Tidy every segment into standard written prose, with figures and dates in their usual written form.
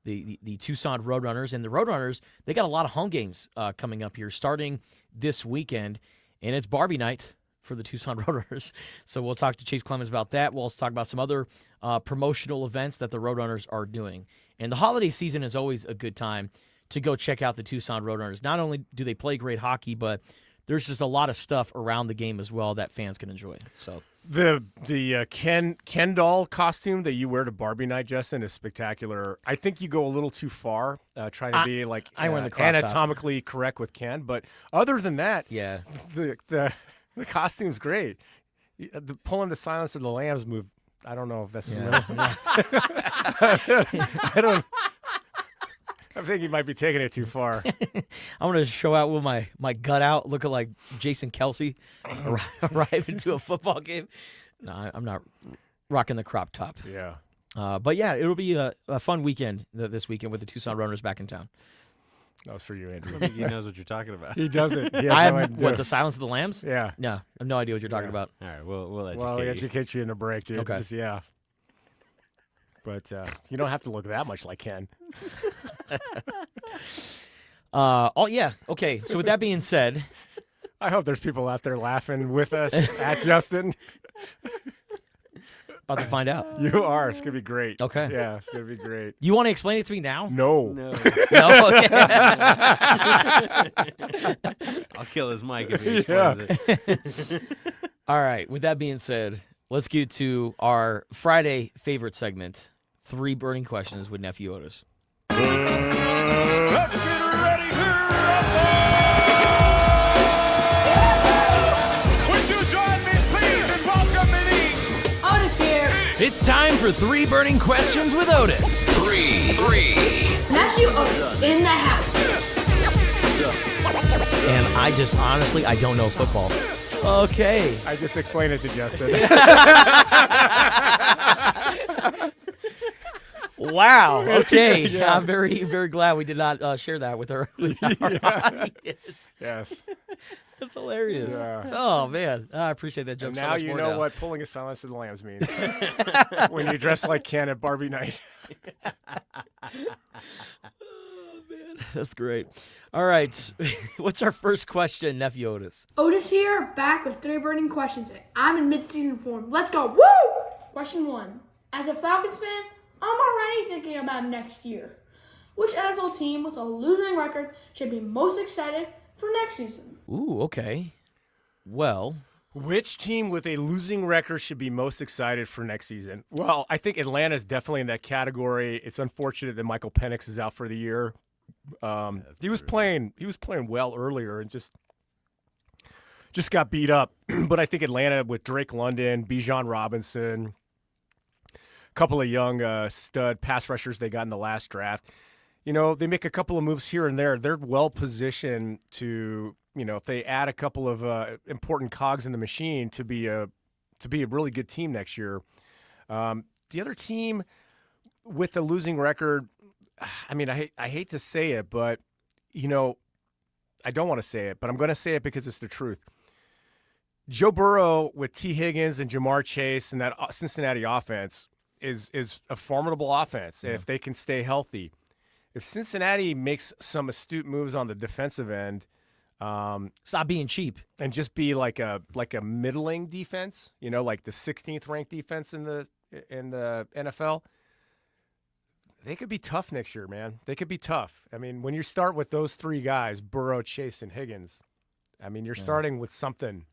the Tucson Roadrunners. And the Roadrunners, they got a lot of home games coming up here starting this weekend, and it's Barbie night for the Tucson Roadrunners. So we'll talk to Chase Clemens about that. We'll also talk about some other promotional events that the Roadrunners are doing. And the holiday season is always a good time to go check out the Tucson Roadrunners. Not only do they play great hockey, but there's just a lot of stuff around the game as well that fans can enjoy. So the Ken doll costume that you wear to Barbie night, Justin, is spectacular. I think you go a little too far trying to be like anatomically correct with Ken, but other than that, yeah, the costume's great. Pulling the Silence of the Lambs move, I don't know if that's I don't. I think you might be taking it too far. I'm going to show out with my gut out, looking like Jason Kelsey arriving to a football game. No, I'm not rocking the crop top. Yeah. But, yeah, it'll be a fun weekend this weekend with the Tucson Runners back in town. That was for you, Andrew. I think he knows what you're talking about. He doesn't. He has no idea. What, the Silence of the Lambs? Yeah. No, I have no idea what you're talking about. All right, we'll educate Well, we you. educate you in a break, dude. Okay. Just, yeah. But you don't have to look that much like Ken. Yeah. Okay. So with that being said, I hope there's people out there laughing with us at Justin. about to find out. You are. It's gonna be great. Okay. Yeah, it's gonna be great. You want to explain it to me now? No. No. Okay. I'll kill his mic if he explains it. All right. With that being said, let's get to our Friday favorite segment: 3 burning questions with Nephew Otis. Let's get ready to rumble! Would you join me, please, in welcoming Otis here. It's time for 3 burning questions with Otis. Three. Nephew Otis in the house. And I just honestly, I don't know football. Okay. I just explained it to Justin. Wow. Okay. Yeah. I'm very, very glad we did not share that with our audience. Yes. That's hilarious. Yeah. Oh, man. I appreciate that joke And so now much you more know now. what pulling a Silence of the Lambs means. When you dress like Ken at Barbie night. That's great. All right. What's our first question, Nephew Otis? Otis here, back with 3 burning questions. I'm in mid-season form. Let's go. Woo! Question 1. As a Falcons fan, I'm already thinking about next year. Which NFL team with a losing record should be most excited for next season? Ooh, okay. Well, Which team with a losing record should be most excited for next season? Well, I think Atlanta's definitely in that category. It's unfortunate that Michael Penix is out for the year. He was playing well earlier and just got beat up. But I think Atlanta with Drake London, Bijan Robinson, a couple of young stud pass rushers they got in the last draft. You know, they make a couple of moves here and there. They're well positioned to, you know, if they add a couple of important cogs in the machine to be a really good team next year. The other team with a losing record, I mean, I hate to say it, but, you know, I don't want to say it, but I'm going to say it because it's the truth. Joe Burrow with T. Higgins and Jamar Chase and that Cincinnati offense is a formidable offense if they can stay healthy. If Cincinnati makes some astute moves on the defensive end, stop being cheap and just be like a middling defense, you know, like the 16th ranked defense in the NFL. They could be tough next year, man. They could be tough. I mean, when you start with those 3 guys, Burrow, Chase, and Higgins, I mean, you're starting with something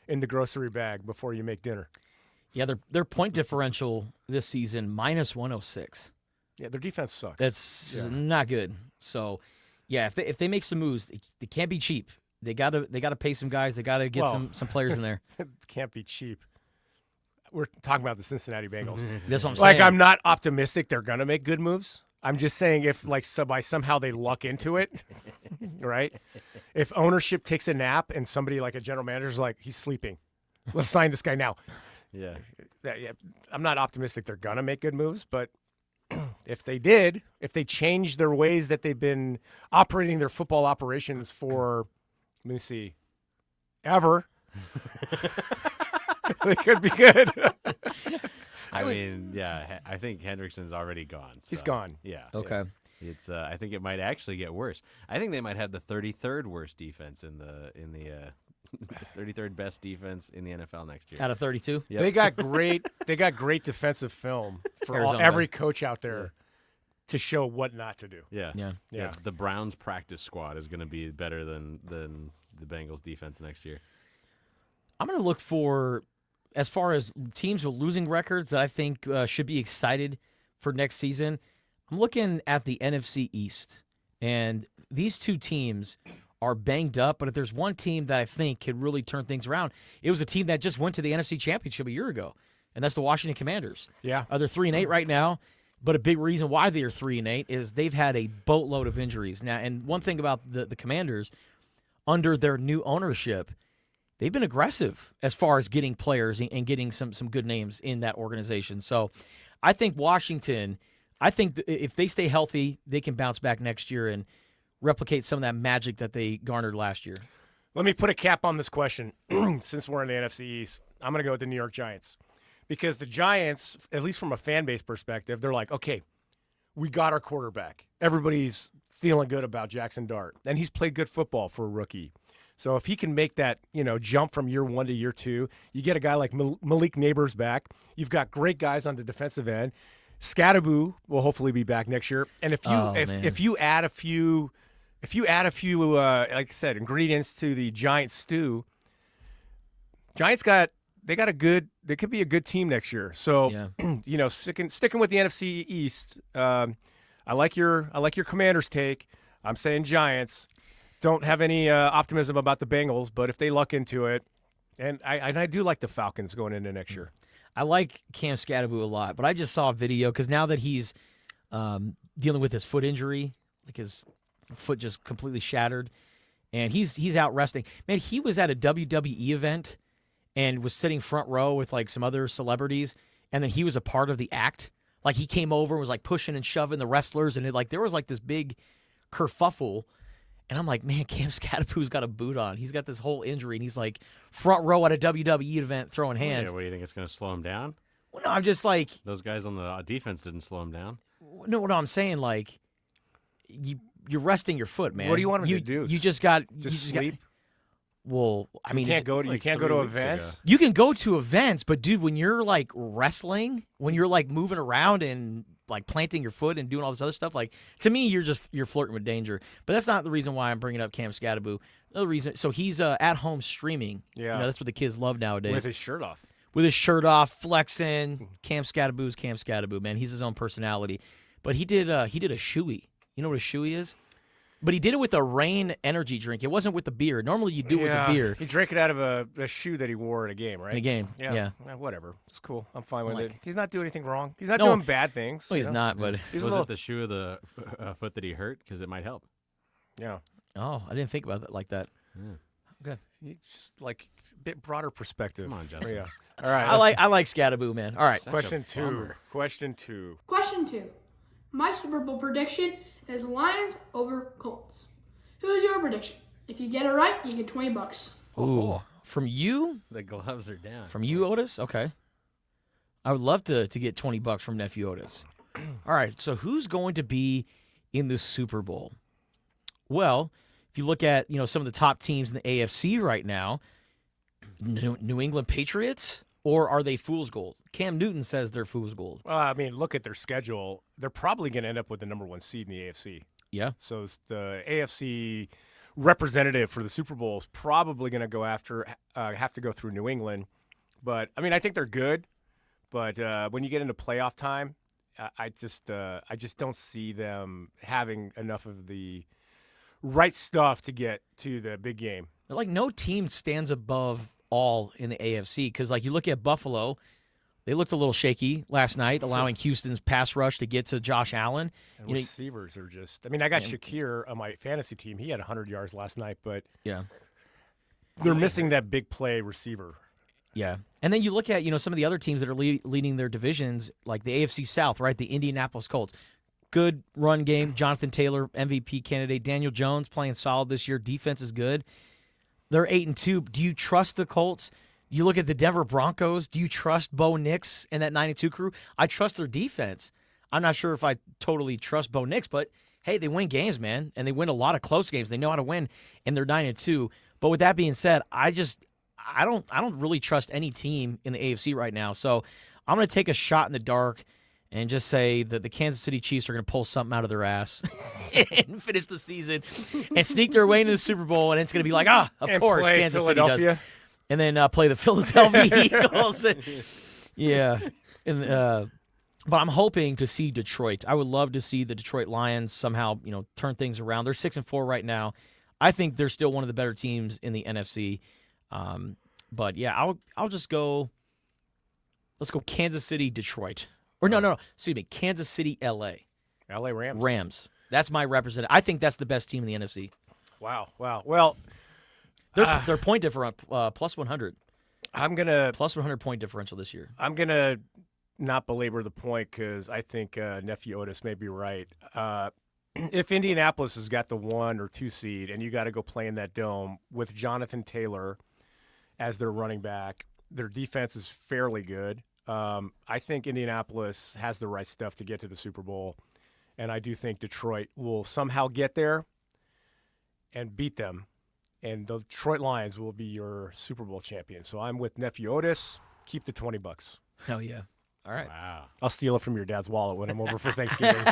in the grocery bag before you make dinner. Yeah, their point differential this season, minus 106. Yeah, their defense sucks. That's not good. So, yeah, if they make some moves, they can't be cheap. They gotta pay some guys. They gotta get some players in there. It can't be cheap. We're talking about the Cincinnati Bengals. That's what I'm saying. Like, I'm not optimistic they're gonna make good moves. I'm just saying if somehow they luck into it, right? If ownership takes a nap and somebody like a general manager's like, he's sleeping, let's sign this guy now. Yeah. I'm not optimistic they're gonna make good moves, but if they change their ways that they've been operating their football operations for, let me see, ever, They could be good. I mean, yeah, I think Hendrickson's already gone. He's so, gone. Yeah. Okay. It's. I think it might actually get worse. I think they might have the 33rd worst defense in the 33rd best defense in the NFL next year. Out of 32? Yep. They got great defensive film for Arizona. every coach out there to show what not to do. Yeah. Yeah. The Browns practice squad is going to be better than the Bengals defense next year. I'm going to look for, as far as teams with losing records that I think should be excited for next season, I'm looking at the NFC East. And these two teams are banged up, but if there's one team that I think could really turn things around, it was a team that just went to the NFC Championship a year ago, and that's the Washington Commanders. Yeah. They're 3-8 right now, but a big reason why they're 3-8 is they've had a boatload of injuries. Now, and one thing about the Commanders, under their new ownership, they've been aggressive as far as getting players and getting some good names in that organization. So I think Washington, if they stay healthy, they can bounce back next year and replicate some of that magic that they garnered last year. Let me put a cap on this question. Since we're in the NFC East, I'm going to go with the New York Giants. Because the Giants, at least from a fan base perspective, they're like, okay, we got our quarterback. Everybody's feeling good about Jackson Dart. And he's played good football for a rookie. So if he can make that, jump from year 1 to year 2, you get a guy like Malik Neighbors back. You've got great guys on the defensive end. Scattaboo will hopefully be back next year. And if you add a few like I said, ingredients to the Giants stew, they could be a good team next year. So, sticking with the NFC East, I like your Commanders take. I'm saying Giants. Don't have any optimism about the Bengals, but if they luck into it, and I do like the Falcons going into next year. I like Cam Scattaboo a lot, but I just saw a video because now that he's dealing with his foot injury, like his foot just completely shattered, and he's out resting. Man, he was at a WWE event and was sitting front row with like some other celebrities, and then he was a part of the act. Like he came over and was like pushing and shoving the wrestlers, and there was like this big kerfuffle. And I'm like, man, Cam Scattaboo's got a boot on. He's got this whole injury, and he's like front row at a WWE event throwing hands. Yeah, what do you think? It's going to slow him down? Well, no, I'm just like, Those guys on the defense didn't slow him down. no, I'm saying, like, you're resting your foot, man. What do you want him to do? You just got Sleep. Well, I mean, you can't go like to 3 weeks events. ago. you can go to events, but dude, when you're like wrestling, when you're like moving around and like planting your foot and doing all this other stuff, like to me, you're flirting with danger. But that's not the reason why I'm bringing up Cam Scattaboo. Another reason, so he's at home streaming. Yeah. That's what the kids love nowadays. With his shirt off. With his shirt off, flexing. Cam Scattaboo's Cam Scattaboo, man. He's his own personality. But he did a shoey. You know what a shoey is? But he did it with a Reign energy drink. It wasn't with the beer. Normally you do it with the beer. He drank it out of a shoe that he wore in a game, right? In a game, yeah. Whatever. It's cool. I'm fine with Like- it. He's not doing anything wrong. He's not No. doing bad things. Well, he's you know? not, but He's a Was little, it the shoe of the foot that he hurt? Because it might help. yeah. oh, I didn't think about it like that. Okay. He's like a bit broader perspective. Come on, Justin. Yeah. All right. I like Scattaboo, man. All right. Such a Question two. bummer. Question two. Question 2. My Super Bowl prediction is Lions over Colts. Who is your prediction? If you get it right, you get $20. Ooh. From you? The gloves are down. From you, Otis? Okay. I would love to get $20 from nephew Otis. All right. So who's going to be in the Super Bowl? Well, if you look at some of the top teams in the AFC right now, New England Patriots, or are they fool's gold? Cam Newton says they're fool's gold. Well, I mean, look at their schedule. They're probably going to end up with the number 1 seed in the AFC. Yeah. So the AFC representative for the Super Bowl is probably going to have to go through New England. But I mean, I think they're good. But when you get into playoff time, I just don't see them having enough of the right stuff to get to the big game. Like no team stands above all in the AFC because like you look at Buffalo, they looked a little shaky last night, allowing Houston's pass rush to get to Josh Allen. And receivers are just – I mean, I got Shakir on my fantasy team. He had 100 yards last night, but Yeah. they're missing that big play receiver. Yeah. And then you look at, some of the other teams that are leading their divisions, like the AFC South, right? The Indianapolis Colts. Good run game. Jonathan Taylor, MVP candidate. Daniel Jones playing solid this year. Defense is good. They're 8-2. Do you trust the Colts You look at the Denver Broncos. Do you trust Bo Nix and that 92 crew? I trust their defense. I'm not sure if I totally trust Bo Nix, but hey, they win games, man, and they win a lot of close games. They know how to win, and they're 9-2. But with that being said, I don't really trust any team in the AFC right now. So I'm going to take a shot in the dark and just say that the Kansas City Chiefs are going to pull something out of their ass and finish the season and sneak their way into the Super Bowl, and it's going to be like, of And course, play Kansas City does. Philadelphia. And then play the Philadelphia Eagles. Yeah. And but I'm hoping to see Detroit. I would love to see the Detroit Lions somehow, turn things around. They're 6-4 right now. I think they're still one of the better teams in the NFC. But yeah, I'll just go. Let's go Kansas City, Detroit. Or no. Excuse me, Kansas City, L.A. L.A. Rams. Rams. That's my representative. I think that's the best team in the NFC. Wow. Well, Their point differential plus 100. I'm gonna Plus 100 point differential this year. I'm gonna not belabor the point because I think nephew Otis may be right. If Indianapolis has got the 1 or 2 seed and you got to go play in that dome with Jonathan Taylor as their running back, their defense is fairly good. I think Indianapolis has the right stuff to get to the Super Bowl, and I do think Detroit will somehow get there and beat them, and the Detroit Lions will be your Super Bowl champion. So I'm with nephew Otis. Keep the $20. Hell yeah. All right. Wow. I'll steal it from your dad's wallet when I'm over for Thanksgiving.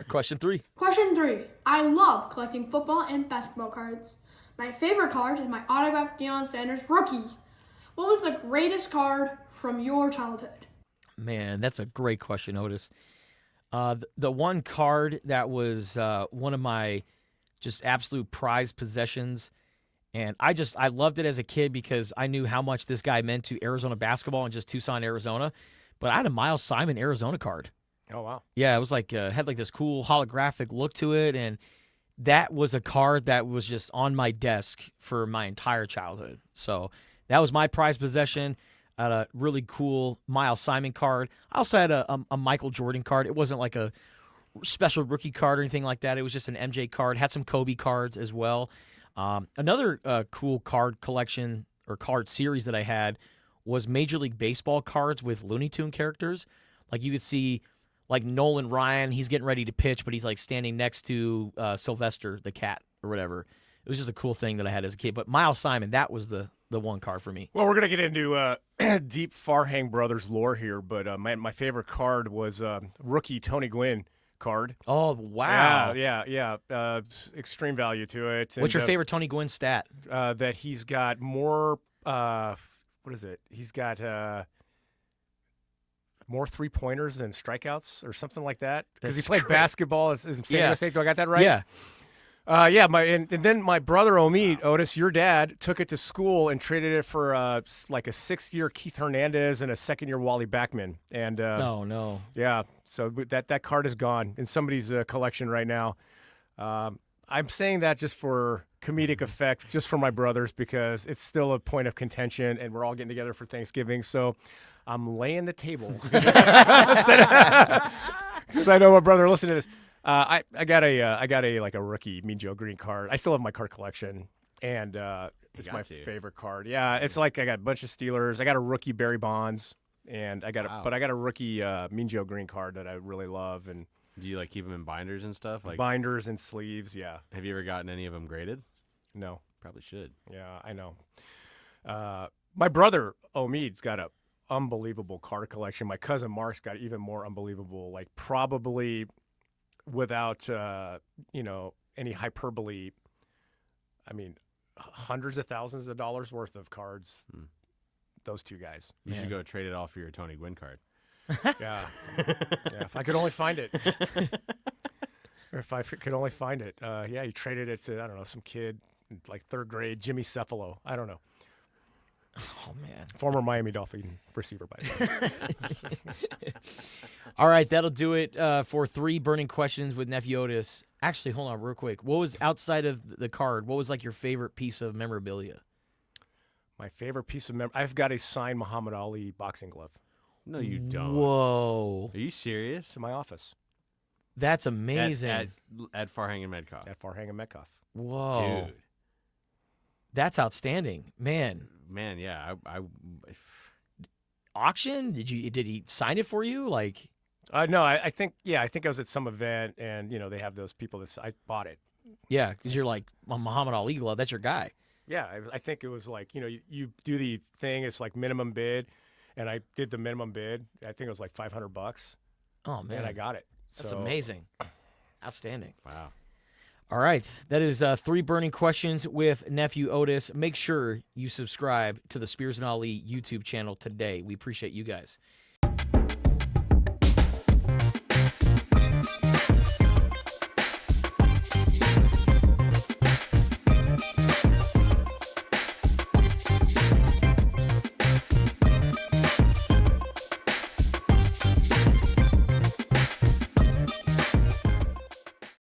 Question 3. Question 3. I love collecting football and basketball cards. My favorite card is my autographed Deion Sanders rookie. What was the greatest card from your childhood? Man, that's a great question, Otis. The one card that was one of my just absolute prized possessions, and I loved it as a kid because I knew how much this guy meant to Arizona basketball and just Tucson, Arizona. But I had a Miles Simon Arizona card. Oh, wow. Yeah, it was like had like this cool holographic look to it, and that was a card that was just on my desk for my entire childhood. So that was my prized possession. I had a really cool Miles Simon card. I also had a Michael Jordan card. It wasn't like a special rookie card or anything like that. It was just an MJ card. Had some Kobe cards as well. Another cool card collection or card series that I had was Major League Baseball cards with Looney Tune characters. Like you could see like Nolan Ryan, he's getting ready to pitch, but he's like standing next to Sylvester the cat or whatever. It was just a cool thing that I had as a kid. But Miles Simon, that was the one card for me. Well, we're going to get into deep Farhang Brothers lore here, but my favorite card was rookie Tony Gwynn card. Oh, wow. Yeah. Extreme value to it. What's your favorite Tony Gwynn stat? That he's got more, what is it? He's got more three-pointers than strikeouts or something like that. Because he That's played great. basketball in San Yeah. Jose. Do I got that right? Yeah. And then my brother Omid, Otis, your dad, took it to school and traded it for like a 6th-year Keith Hernandez and a 2nd-year Wally Backman. And No. yeah, so that card is gone in somebody's collection right now. I'm saying that just for comedic effect, just for my brothers, because it's still a point of contention, and we're all getting together for Thanksgiving. So I'm laying the table because I know my brother. Listen to this. I got a like a rookie Mean Joe Green card. I still have my card collection, and it's my favorite card. Yeah, it's like I got a bunch of Steelers. I got a rookie Barry Bonds, and I got a rookie Mean Joe Green card that I really love. And Do you like keep them in binders and stuff? Like, binders and sleeves. Yeah. have you ever gotten any of them graded? No. Probably should. Yeah, I know. My brother Omid's got a unbelievable card collection. My cousin Mark's got even more unbelievable. Like probably without any hyperbole, I mean, hundreds of thousands of dollars worth of cards. Those two guys. You should go trade it all for your Tony Gwynn card. Yeah. If I could only find it. Or if I could only find it. You traded it to, I don't know, some kid in like 3rd grade, Jimmy Cephalo. I don't know. Oh, man. Former Miami Dolphin receiver, by the way. All right, that'll do it for 3 burning questions with Nephew Otis. Actually, hold on real quick. What was outside of the card? What was like your favorite piece of memorabilia? My favorite piece of I've got a signed Muhammad Ali boxing glove. No, you don't. Whoa. Are you serious? It's in my office That's amazing. At Farhang and Medcoff. at Farhang and Metcalf. Whoa. Dude. That's outstanding, man. Man, yeah, I Auction? Did he sign it for you? Like, No, I think I was at some event, and they have those people that I bought it. yeah, because you're like Muhammad Ali glove. That's your guy. Yeah, I think it was like you do the thing. It's like minimum bid, and I did the minimum bid. I think it was like $500, Oh man, and I got it. that's So, amazing, outstanding. wow. All right, that is 3 burning questions with nephew Otis. Make sure you subscribe to the Spears and Ali YouTube channel today. We appreciate you guys.